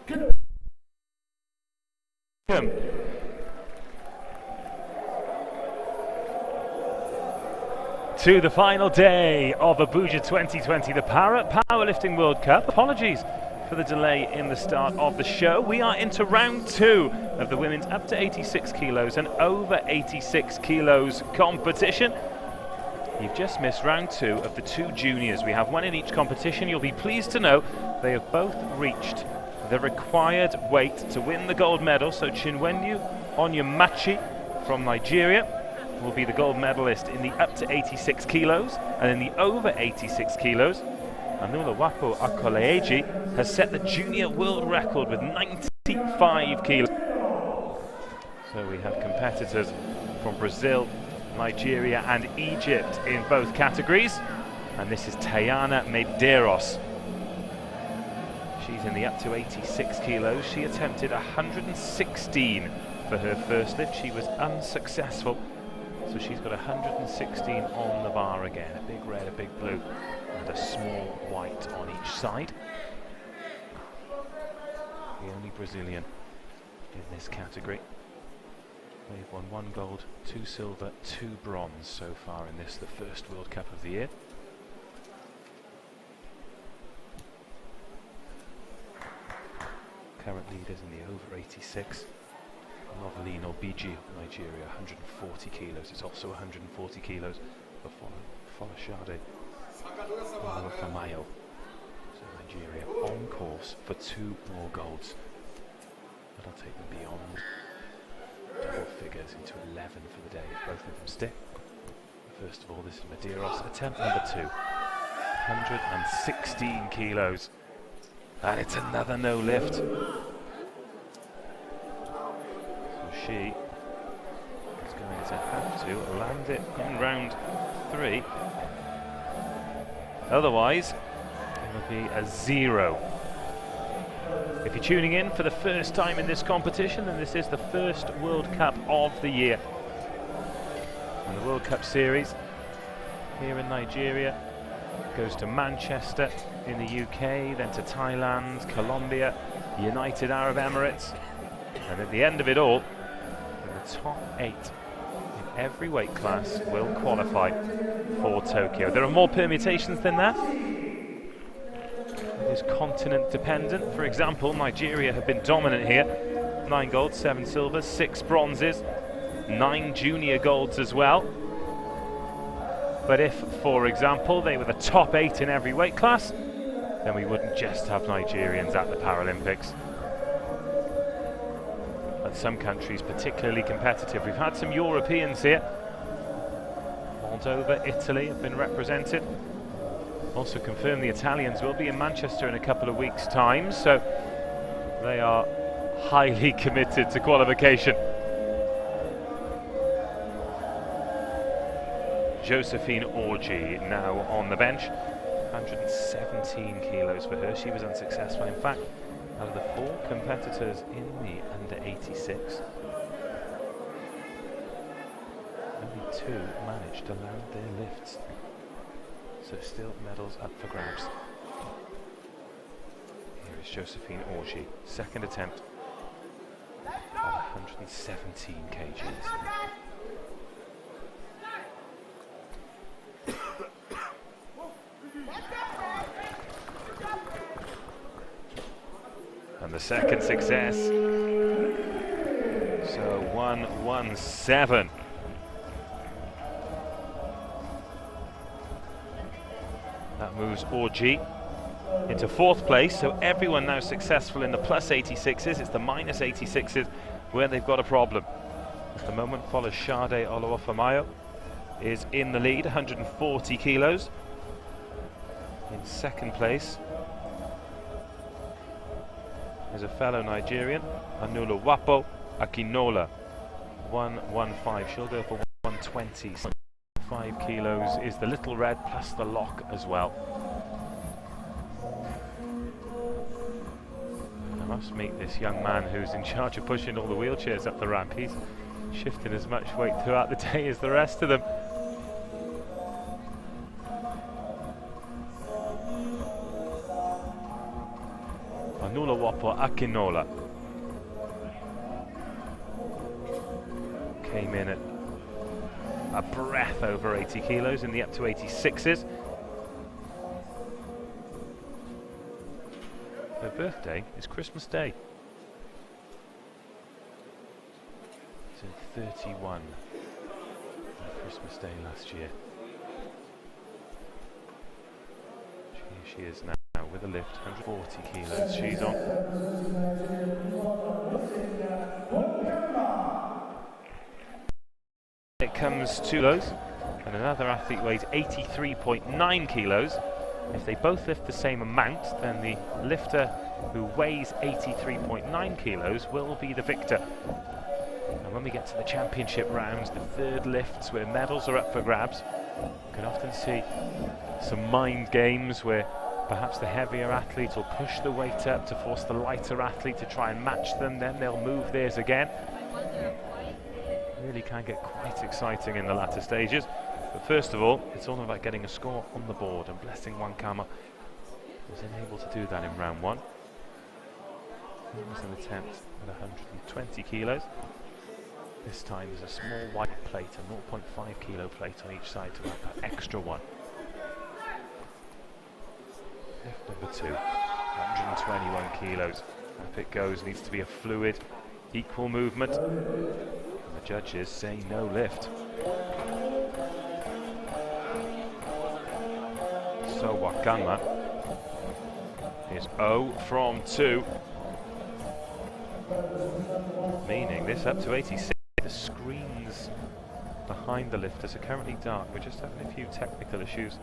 Welcome to the final day of Abuja 2020, the Powerlifting World Cup. Apologies for the delay in the start of the show. We are into round 2 of the women's up to 86 kilos and over 86 kilos competition. You've just missed round 2 of the 2 juniors. We have one in each competition. You'll be pleased to know they have both reached the required weight to win the gold medal. So Chinwendu Onyemachi from Nigeria will be the gold medalist in the up to 86 kilos, and in the over 86 kilos, Anulawapo Akoleeji has set the junior world record with 95 kilos. So we have competitors from Brazil, Nigeria and Egypt in both categories, and this is Tayana Medeiros. She's in the up to 86 kilos. She attempted 116 for her first lift. She was unsuccessful, so she's got 116 on the bar again. A big red, a big blue, and a small white on each side. The only Brazilian in this category. They've won 1 gold, 2 silver, 2 bronze so far in this, the first World Cup of the year. Current leaders in the over 86. Novelino Biji, Nigeria, 140 kilos. It's also 140 kilos for Folashade Famayo. So Nigeria on course for 2 more golds. That'll take them beyond double figures into 11 for the day if both of them stick. First of all, this is Medeiros, attempt number 2. 116 kilos. And it's another no lift. So she is going to have to land it in round 3. Otherwise, it will be a 0. If you're tuning in for the first time in this competition, then this is the first World Cup of the year. And the World Cup series here in Nigeria goes to Manchester in the UK, then to Thailand, Colombia, United Arab Emirates, and at the end of it all, the top 8 in every weight class will qualify for Tokyo. There are more permutations than that. It is continent dependent. For example, Nigeria have been dominant here. 9 golds, 7 silvers, 6 bronzes, 9 junior golds as well. But if, for example, they were the top 8 in every weight class, then we wouldn't just have Nigerians at the Paralympics. And some countries particularly competitive. We've had some Europeans here. Moldova, Italy have been represented. Also confirmed the Italians will be in Manchester in a couple of weeks' time, so they are highly committed to qualification. Josephine Orji now on the bench. 117 kilos for her. She was unsuccessful. In fact, out of the 4 competitors in the under 86, only 2 managed to land their lifts. So still medals up for grabs. Here is Josephine Orji, second attempt at 117 kgs. And the second success. So 117. That moves Orji into 4th place, so everyone now successful in the plus 86s. It's the minus 86s where they've got a problem. At the moment, Folashade Oluwafamayo is in the lead, 140 kilos. In 2nd place is a fellow Nigerian, Anulawapo Akinola, 115. She'll go for 120. 5 kilos is the little red plus the lock as well. I must meet this young man who's in charge of pushing all the wheelchairs up the ramp. He's shifting as much weight throughout the day as the rest of them. Anula Wapo Akinola came in at a breath over 80 kilos in the up to 86s. Her birthday is Christmas Day. So 31 on Christmas Day last year. Here she is now with a lift, 140 kilos she's on. It comes to those, and another athlete weighs 83.9 kilos. If they both lift the same amount, then the lifter who weighs 83.9 kilos will be the victor. And when we get to the championship rounds, the third lifts where medals are up for grabs, you can often see some mind games where perhaps the heavier athlete will push the weight up to force the lighter athlete to try and match them, then they'll move theirs again. Really can get quite exciting in the latter stages. But first of all, it's all about getting a score on the board, and Blessing Wankama was unable to do that in round one. It was an attempt at 120 kilos. This time there's a small white plate, a 0.5 kilo plate on each side to add that extra one. Lift number 2, 121 kilos. Up it goes, needs to be a fluid, equal movement. And the judges say no lift. So Wakama is 0 from 2, meaning this up to 86. The screens behind the lifters are currently dark. We're just having a few technical issues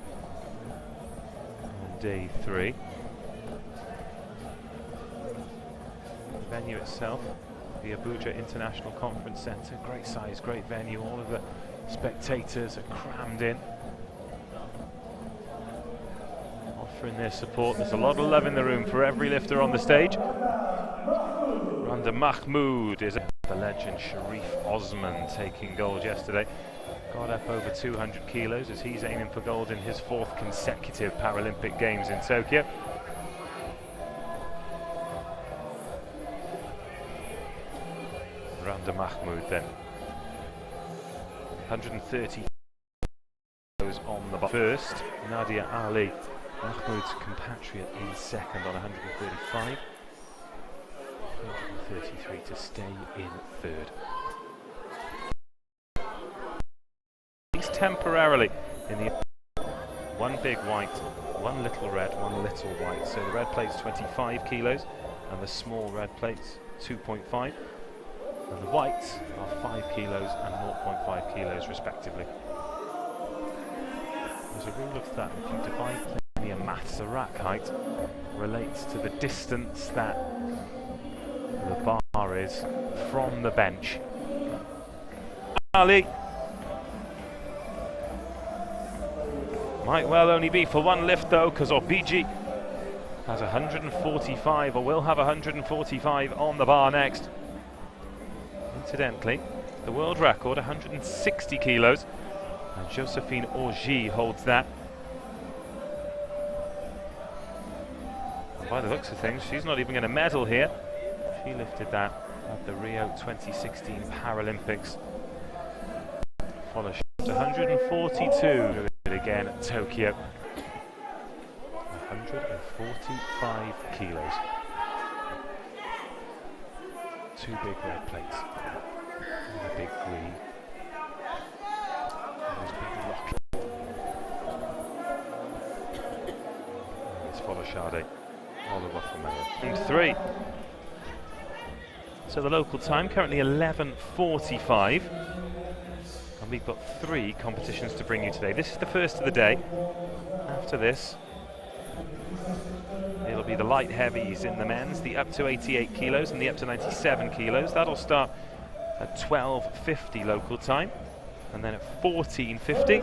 on day 3. The venue itself, the Abuja International Conference Centre, great size, great venue. All of the spectators are crammed in, offering their support. There's a lot of love in the room for every lifter on the stage. Randa Mahmood is the legend Sharif Osman taking gold yesterday. Got up over 200 kilos as he's aiming for gold in his 4th consecutive Paralympic Games in Tokyo. Randa Mahmood then. 130 kilos on the bar. First, Nadia Ali, Mahmood's compatriot, in second on 135. 133 to stay in third. He's temporarily in the one big white, one little red, one little white. So the red plate's 25 kilos and the small red plate's 2.5. And the whites are 5 kilos and 0.5 kilos respectively. There's a rule of thumb: if you divide linear maths, the rack height relates to the distance that the bar is from the bench. Ali might well only be for one lift though, because Obiji has 145, or will have 145 on the bar next. Incidentally, the world record, 160 kilos, and Josephine Augie holds that. And by the looks of things, she's not even going to medal here. She lifted that at the Rio 2016 Paralympics. Follow 142 again at Tokyo. 145 kilos. 2 big red plates. And a big green. And there's big rock. And it's Follow Shade. Oliver Famella. And 3. So the local time currently 11:45, and we've got 3 competitions to bring you today. This is the first of the day. After this, it'll be the light heavies in the men's, the up to 88 kilos and the up to 97 kilos. That'll start at 12:50 local time, and then at 14:50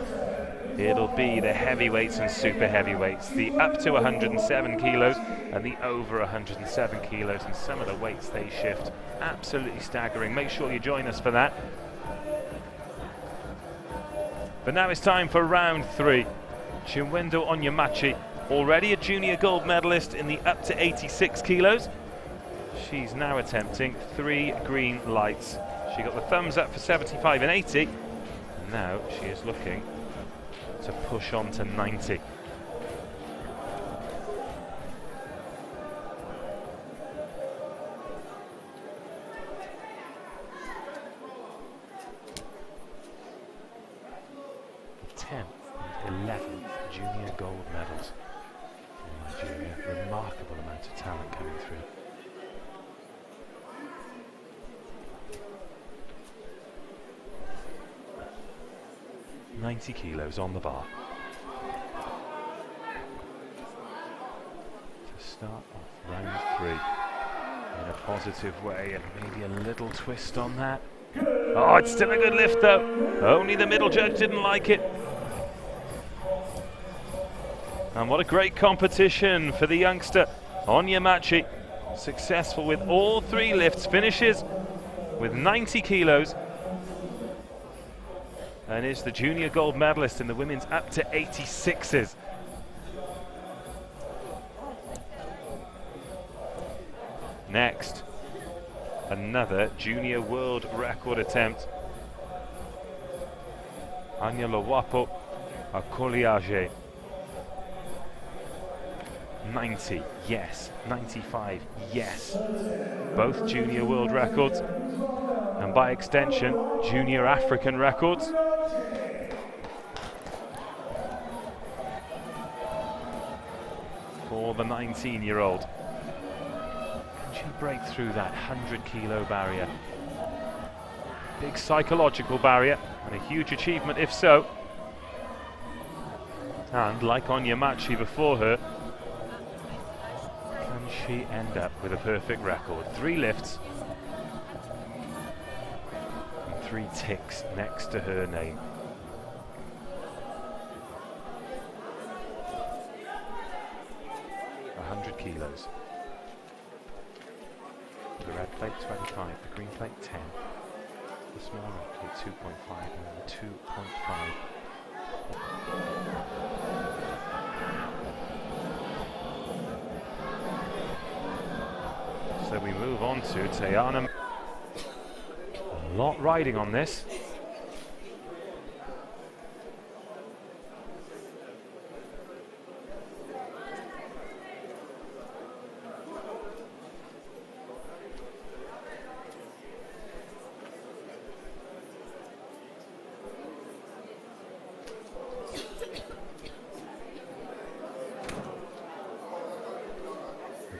it'll be the heavyweights and super heavyweights, the up to 107 kilos and the over 107 kilos, and some of the weights they shift absolutely staggering. Make sure you join us for that. But now it's time for round 3. Chinwendo Onyemachi already a junior gold medalist in the up to 86 kilos. She's now attempting 3 green lights. She got the thumbs up for 75 and 80. And now she is looking to push on to 90. The 10th and 11th junior gold medals for Nigeria. Remarkable amount of talent coming through. .90 kilos on the bar. To start off round 3 in a positive way, and maybe a little twist on that. Oh, it's still a good lift though. Only the middle judge didn't like it. And what a great competition for the youngster Onyemachi. Successful with all 3 lifts, finishes with 90 kilos. And is the junior gold medalist in the women's up to 86s. Next, another junior world record attempt. Anya Lowapo Akoliage. 90, yes. 95, yes. Both junior world records, and by extension, junior African records. For the 19-year-old. Can she break through that 100-kilo barrier? Big psychological barrier, and a huge achievement if so. And like Onyemachi before her, can she end up with a perfect record? 3 lifts and 3 ticks next to her name. Kilos. The red plate 25, the green plate 10, the small red plate 2.5 and the 2.5. So we move on to Tayana. A lot riding on this.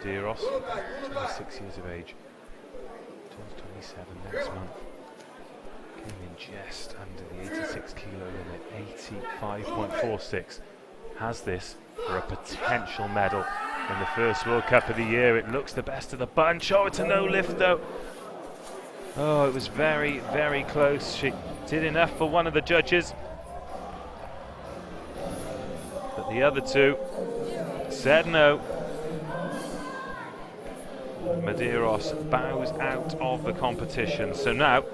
Medeiros, 26 years of age, turns 27 next month. Came in just under the 86 kilo limit, 85.46. Has this for a potential medal in the first World Cup of the year. It looks the best of the bunch. Oh, it's a no lift though. Oh, it was very, very close. She did enough for one of the judges, but the other 2 said no. Medeiros bows out of the competition. So now,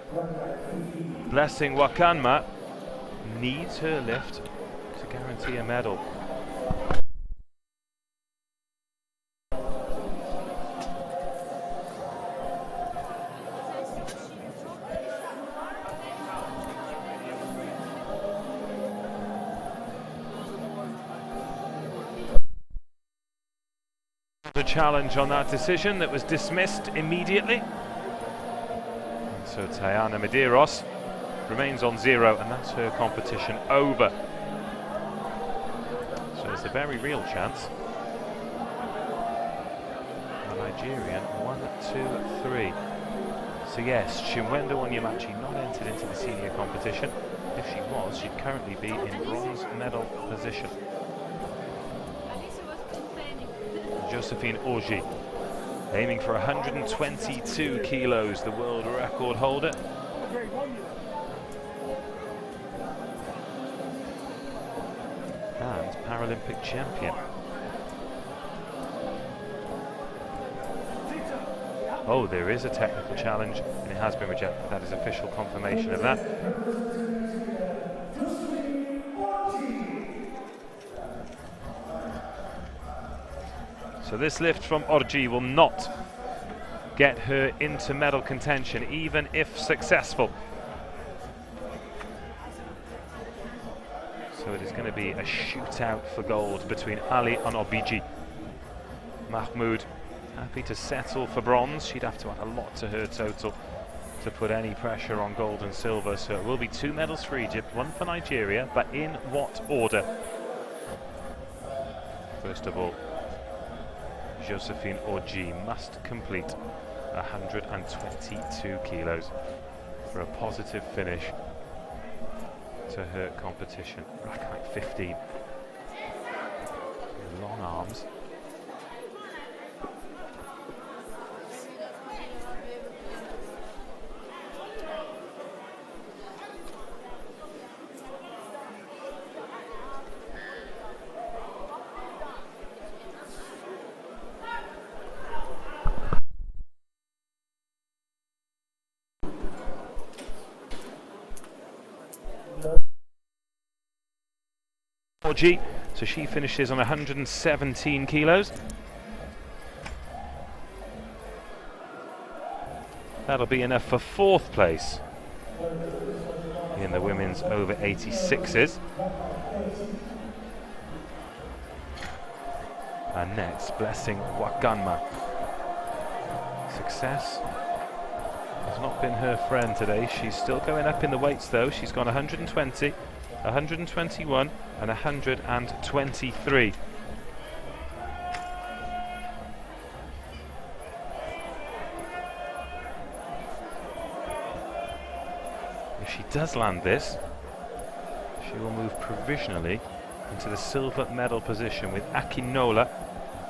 Blessing Wakanma needs her lift to guarantee a medal. A challenge on that decision that was dismissed immediately. And so Tayana Medeiros remains on 0, and that's her competition over. So there's a very real chance. The Nigerian 1, 2, 3. So yes, Chinwendu Onyemachi not entered into the senior competition. If she was, she'd currently be in bronze medal position. Josephine Orji, aiming for 122 kilos, the world record holder. And Paralympic champion. Oh, there is a technical challenge, and it has been rejected. That is official confirmation of that. So this lift from Orji will not get her into medal contention, even if successful. So it is going to be a shootout for gold between Ali and Obiji. Mahmoud happy to settle for bronze. She'd have to add a lot to her total to put any pressure on gold and silver. So it will be 2 medals for Egypt, 1 for Nigeria, but in what order? First of all, Josephine Orji must complete 122 kilos for a positive finish to her competition. Rack height 15. Long arms. So she finishes on 117 kilos. That'll be enough for 4th place in the women's over 86s. And next, Blessing Wakanma. Success has not been her friend today. She's still going up in the weights though. She's gone 120, 121 and 123. If she does land this, she will move provisionally into the silver medal position with Akinola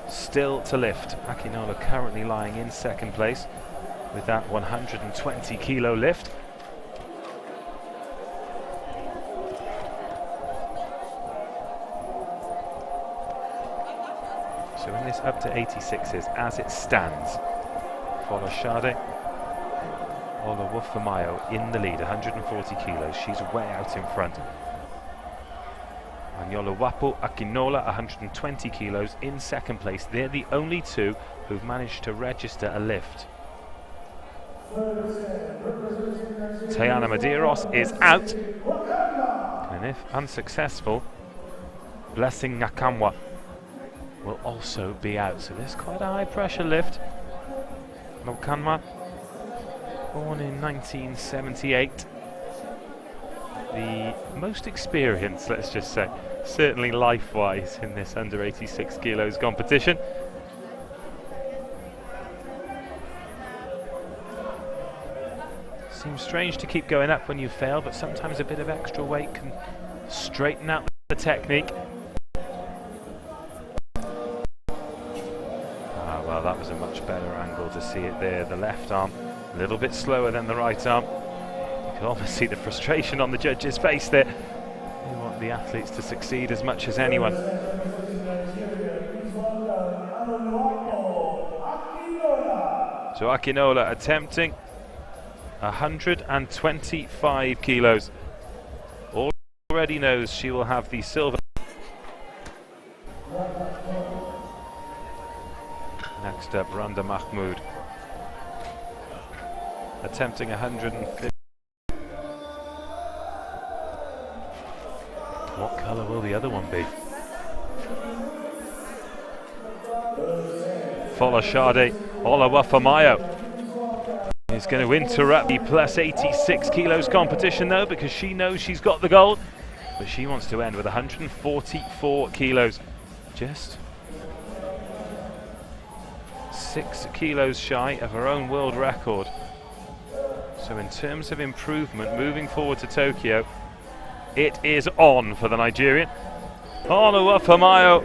still to lift. Akinola currently lying in 2nd place with that 120 kilo lift. So in this up to 86s, as it stands, Folashade Olawufamayo in the lead, 140 kilos. She's way out in front. And Yolowapo Akinola, 120 kilos, in 2nd place. They're the only 2 who've managed to register a lift. Tayana Medeiros is out. And if unsuccessful, Blessing Nakamwa will also be out. So there's quite a high pressure lift. Nakamwa, born in 1978. The most experienced, let's just say, certainly life-wise, in this under 86 kilos competition. Seems strange to keep going up when you fail, but sometimes a bit of extra weight can straighten out the technique. Well, that was a much better angle to see it there. The left arm a little bit slower than the right arm. You can almost see the frustration on the judge's face there. They want the athletes to succeed as much as anyone. So Akinola attempting 125 kilos. Already knows she will have the silver. Next up, Randa Mahmoud, attempting 150. What colour will the other one be? Folashade Olawufamayo is going to interrupt the plus 86 kilos competition though, because she knows she's got the gold, but she wants to end with 144 kilos. Just 6 kilos shy of her own world record. So in terms of improvement moving forward to Tokyo, it is on for the Nigerian. Olawufamayo,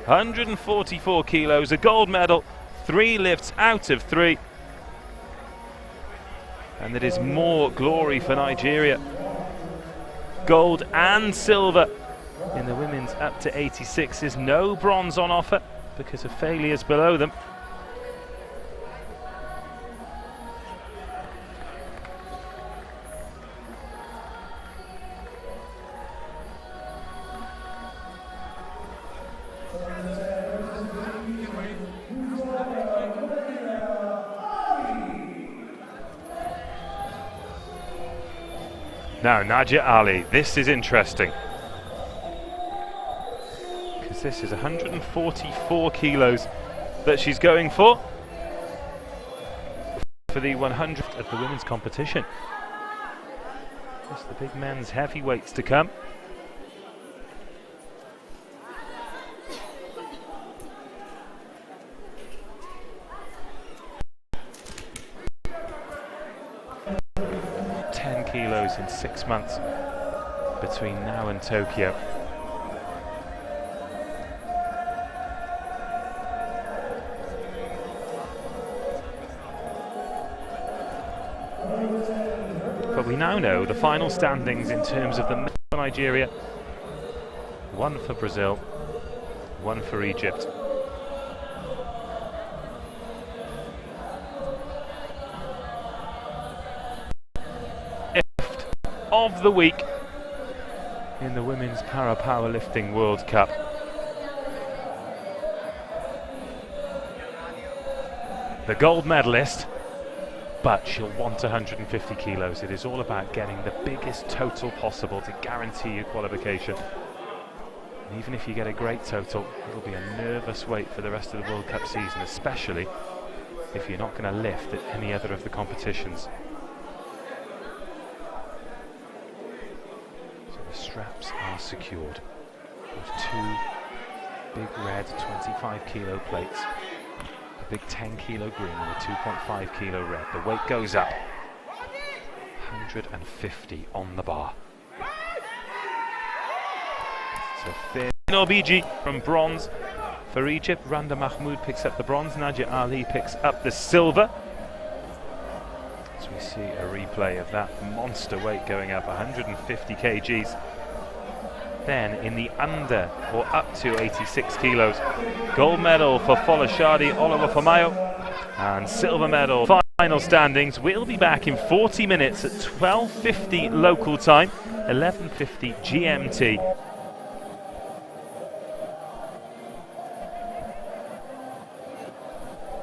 144 kilos, a gold medal, 3 lifts out of 3. And it is more glory for Nigeria. Gold and silver in the women's up to 86s. No bronze on offer because of failures below them. Now, Nadia Ali, this is interesting. Because this is 144 kilos that she's going for the 100th of the women's competition. Just the big men's heavyweights to come. Kilos in 6 months between now and Tokyo. But we now know the final standings in terms of the medal for Nigeria, 1 for Brazil, 1 for Egypt. Of the week in the Women's Powerlifting World Cup. The gold medalist, but she'll want 150 kilos. It is all about getting the biggest total possible to guarantee you qualification. And even if you get a great total, it'll be a nervous wait for the rest of the World Cup season, especially if you're not going to lift at any other of the competitions. Straps are secured with 2 big red 25 kilo plates, a big 10 kilo green and a 2.5 kilo red. The weight goes up, 150 on the bar. So Finn Obiji from bronze for Egypt. Randa Mahmoud picks up the bronze, Nadia Ali picks up the silver. As we see a replay of that monster weight going up, 150 kgs. Then in the under or up to 86 kilos, gold medal for Folashade Olawofamayo and silver medal. Final standings. We'll be back in 40 minutes at 12:50 local time, 11:50 GMT.